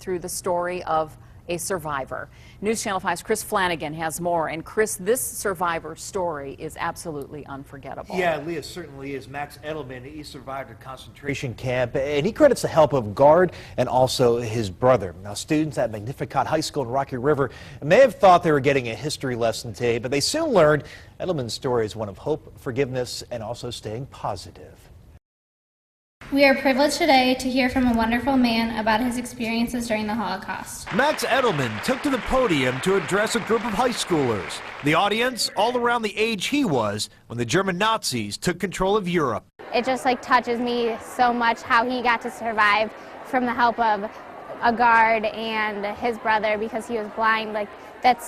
through the story of a survivor. News Channel 5's Chris Flanagan has more. And Chris, this survivor story is absolutely unforgettable. Yeah, Leah, certainly is. Max Edelman, he survived a concentration camp, and he credits the help of guard and also his brother. Now, students at Magnificat High School in Rocky River may have thought they were getting a history lesson today, but they soon learned Edelman's story is one of hope, forgiveness, and also staying positive. We are privileged today to hear from a wonderful man about his experiences during the Holocaust. Max Edelman took to the podium to address a group of high schoolers. The audience all around the age he was when the German Nazis took control of Europe. It just touches me so much how he got to survive from the help of a guard and his brother because he was blind. That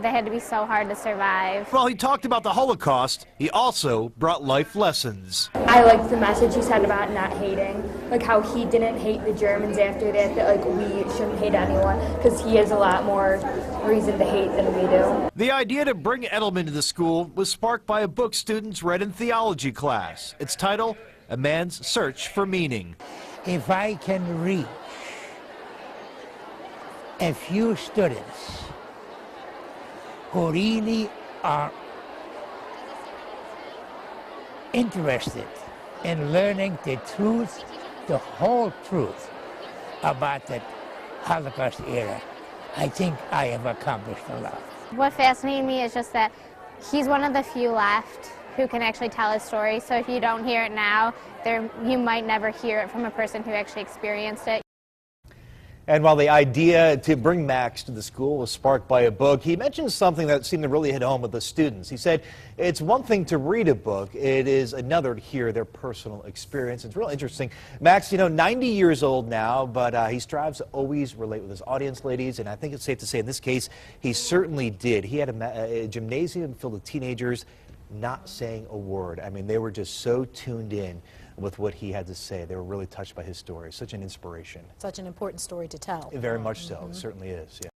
had to be so hard to survive. While he talked about the Holocaust, he also brought life lessons. I liked the message he said about not hating, how he didn't hate the Germans after that we shouldn't hate anyone because he has a lot more reason to hate than we do. The idea to bring Edelman to the school was sparked by a book students read in theology class. Its title, A Man's Search for Meaning. If I can reach a few students who really are interested in learning the truth, the whole truth about the Holocaust era, I think I have accomplished a lot. What fascinated me is just that he's one of the few left who can actually tell his story. So if you don't hear it now, you might never hear it from a person who actually experienced it. And while the idea to bring Max to the school was sparked by a book, he mentioned something that seemed to really hit home with the students. He said, it's one thing to read a book, it is another to hear their personal experience. It's real interesting. Max, 90 years old now, but he strives to always relate with his audience, ladies, and I think it's safe to say in this case, he certainly did. He had a gymnasium filled with teenagers not saying a word. I mean, they were just so tuned in with what he had to say. They were really touched by his story. Such an inspiration. Such an important story to tell. Very much so. It certainly is. Yeah.